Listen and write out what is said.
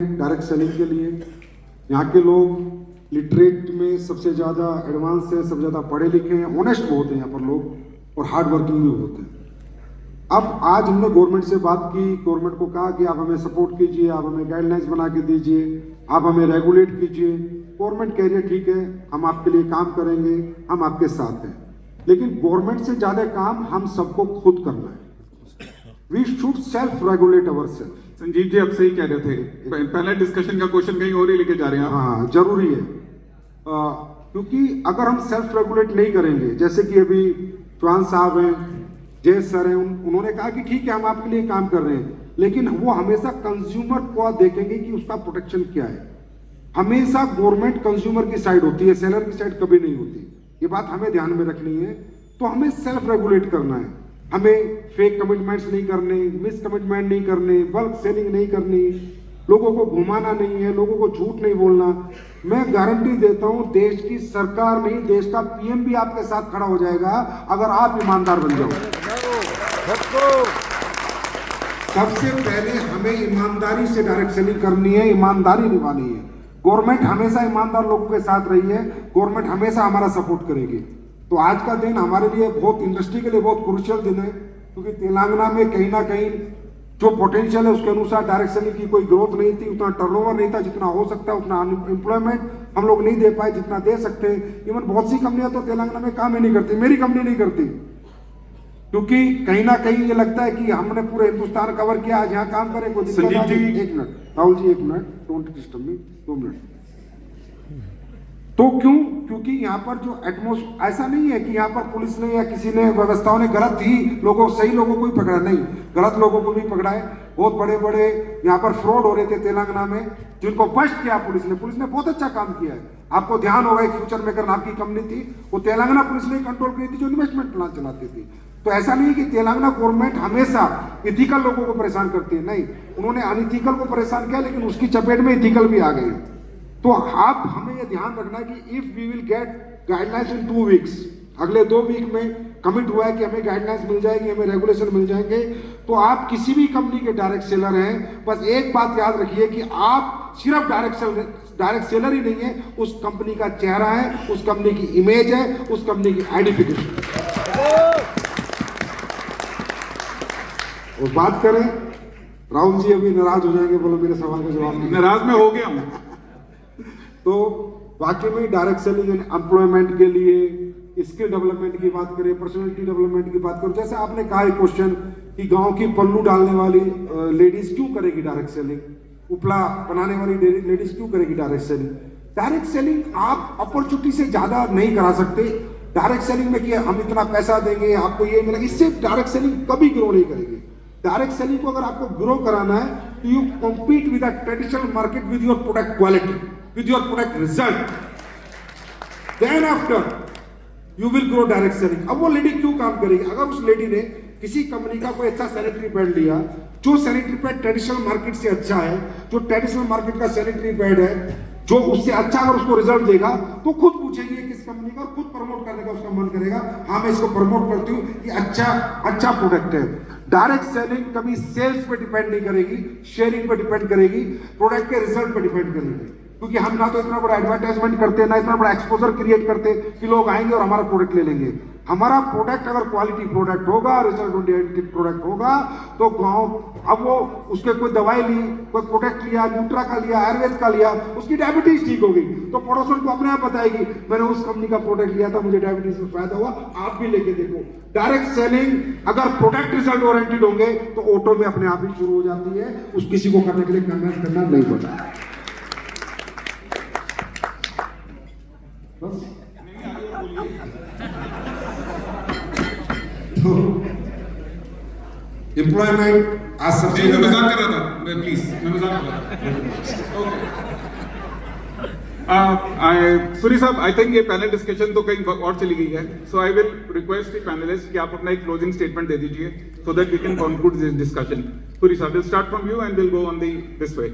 Direct selling के लिए यहाँ के लोग लिटरेट में सबसे ज़्यादा एडवांस है, सबसे ज़्यादा पढ़े लिखे हैं, ऑनेस्ट बहुत हैं यहाँ पर लोग और हार्ड वर्किंग भी होते हैं। अब आज हमने गवर्नमेंट से बात की, गवर्नमेंट को कहा कि आप हमें सपोर्ट कीजिए, आप हमें गाइडलाइंस बना के दीजिए, आप हमें रेगुलेट कीजिए। गवर्नमेंट कह रही है ठीक है, हम आपके लिए काम करेंगे, हम आपके साथ हैं। लेकिन गवर्नमेंट से ज़्यादा काम हम सबको खुद करना है। We should self regulate our self. Sanjeev ji आप सही कह रहे थे, पहले डिस्कशन का क्वेश्चन कहीं और ही लेके जा रहे हैं। हाँ जरूरी है, क्योंकि अगर हम सेल्फ रेगुलेट नहीं करेंगे, जैसे कि अभी चौहान साहब हैं, जय सर हैं, उन्होंने कहा कि ठीक है हम आपके लिए काम कर रहे हैं, लेकिन वो हमेशा कंज्यूमर को देखेंगे कि उसका प्रोटेक्शन क्या है। हमेशा गवर्नमेंट कंज्यूमर की साइड होती है, सेलर की साइड कभी नहीं होती। ये बात हमें ध्यान में रखनी है। तो हमें सेल्फ रेगुलेट करना है, हमें फेक कमिटमेंट्स नहीं करने, मिस कमिटमेंट नहीं करने, बल्क सेलिंग नहीं करनी, लोगों को घुमाना नहीं है, लोगों को झूठ नहीं बोलना। मैं गारंटी देता हूं देश की सरकार नहीं, देश का पीएम भी आपके साथ खड़ा हो जाएगा अगर आप ईमानदार बन जाओ। सबसे पहले हमें ईमानदारी से डायरेक्ट सेलिंग करनी है, ईमानदारी निभानी है। गवर्नमेंट हमेशा ईमानदार लोगों के साथ रही है, गवर्नमेंट हमेशा हमारा सपोर्ट करेगी। तो आज का दिन हमारे लिए बहुत, इंडस्ट्री के लिए बहुत क्रूशियल दिन है, क्योंकि तेलंगाना में कहीं ना कहीं जो पोटेंशियल है उसके अनुसार डायरेक्ट सेलिंग की कोई ग्रोथ नहीं थी, उतना टर्नओवर नहीं था जितना हो सकता है, उतना एम्प्लॉयमेंट हम लोग नहीं दे पाए जितना दे सकते हैं। इवन बहुत सी कंपनियां तो तेलंगाना में काम ही नहीं करती, मेरी कंपनी नहीं करती, क्योंकि कहीं ना कहीं ये लगता है कि हमने पूरे हिंदुस्तान कवर किया, आज यहाँ काम करें कोई दिक्कत नहीं। एक मिनट राहुल जी, एक minute, don't disturb me, 2 minute. तो क्यों? क्योंकि यहाँ पर जो एटमोस्फेयर, ऐसा नहीं है कि यहाँ पर पुलिस ने या किसी ने, व्यवस्थाओं ने गलत ही लोगों, सही लोगों को ही पकड़ा, नहीं, गलत लोगों को भी पकड़ा है। बहुत बड़े बड़े यहाँ पर फ्रॉड हो रहे थे तेलंगाना में, जिनको बस्ट किया पुलिस ने बहुत अच्छा काम किया है। आपको ध्यान होगा, एक फ्यूचर मेकर नाम की कंपनी थी, वो तेलंगाना पुलिस ने कंट्रोल की थी, जो इन्वेस्टमेंट प्लान चलाती थी। तो ऐसा नहीं कि तेलंगाना गवर्नमेंट हमेशा इथिकल लोगों को परेशान करती है, नहीं, उन्होंने अनइथिकल को परेशान किया, लेकिन उसकी चपेट में इथिकल भी आ गए। तो आप हमें यह ध्यान रखना है कि if we will get guidelines in 2 weeks, अगले 2 वीक में कमिट हुआ है कि हमें गाइडलाइंस मिल जाएगी, हमें रेगुलेशन मिल जाएंगे। तो आप किसी भी कंपनी के डायरेक्ट सेलर हैं, बस एक बात याद रखिए कि आप सिर्फ डायरेक्ट सेलर ही नहीं है, उस कंपनी का चेहरा है, उस कंपनी की इमेज है, उस कंपनी की आइडेंटिफिकेशन। और बात करें, राहुल जी अभी नाराज हो जाएंगे, बोलो मेरे सवाल का जवाब नहीं। नाराज में हो गया हूं। तो वाकई में डायरेक्ट सेलिंग एम्प्लॉयमेंट के लिए, स्किल डेवलपमेंट की बात करें, पर्सनालिटी डेवलपमेंट की बात करें, जैसे आपने कहा एक क्वेश्चन कि गांव की पल्लू डालने वाली लेडीज क्यों करेगी डायरेक्ट सेलिंग, उपला बनाने वाली लेडीज क्यों करेगी डायरेक्ट सेलिंग। डायरेक्ट सेलिंग आप अपॉर्चुनिटी से ज्यादा नहीं करा सकते। डायरेक्ट सेलिंग में कि हम इतना पैसा देंगे आपको ये मिलेगा, इससे डायरेक्ट सेलिंग कभी ग्रो नहीं करेगी। डायरेक्ट सेलिंग को अगर आपको ग्रो कराना है तो you compete with the traditional market with your product quality, with your product result, then after you will grow direct selling। अब वो लेडी क्यों काम करेगी? अगर उस लेडी ने किसी कंपनी का कोई अच्छा सैनिटरी पैड लिया, जो सैनिटरी पैड ट्रेडिशनल मार्केट से अच्छा है, जो ट्रेडिशनल मार्केट का सैनिटरी पैड है, जो उससे अच्छा अगर उसको रिजल्ट देगा, तो खुद पूछेगी किस कंपनी का, खुद प्रमोट करने का उसका मन करेगा, हाँ मैं इसको प्रमोट करती हूँ, ये अच्छा प्रोडक्ट है। डायरेक्ट सेलिंग कभी सेल्स पे डिपेंड नहीं करेगी, शेयरिंग पे डिपेंड करेगी, प्रोडक्ट के रिजल्ट पे डिपेंड करेगी। क्योंकि हम ना तो इतना बड़ा एडवर्टाइजमेंट करते हैं, ना इतना बड़ा एक्सपोजर क्रिएट करते कि लोग आएंगे और हमारा प्रोडक्ट ले लेंगे। हमारा प्रोडक्ट अगर क्वालिटी प्रोडक्ट होगा, रिजल्ट ओरिएंटेड प्रोडक्ट होगा, तो गांव, अब वो उसके कोई दवाई ली, कोई प्रोडक्ट लिया, न्यूट्रा का लिया, आयुर्वेद का लिया, उसकी डायबिटीज ठीक होगी, तो पड़ोसन को अपने आप बताएगी मैंने उस कंपनी का प्रोडक्ट लिया था, मुझे डायबिटीज में फायदा हुआ, आप भी लेके देखो। डायरेक्ट सेलिंग अगर प्रोडक्ट रिजल्ट ओरिएंटेड होंगे तो ऑटो में अपने आप ही शुरू हो जाती है, उस किसी को करने के लिए कन्वेंस करना नहीं पड़ता। बस तो एम्प्लॉयमेंट आज सबसे, मैं मजाक कर रहा था, प्लीज मैं मजाक कर रहा था। सुरी साहब, आई थिंक ये पैनल डिस्कशन तो कहीं और चली गई है, so I will request the panelist कि आप अपना एक क्लोजिंग स्टेटमेंट दे दीजिए, so that we can conclude this discussion. Suri साहब, will start from you and will go on this way.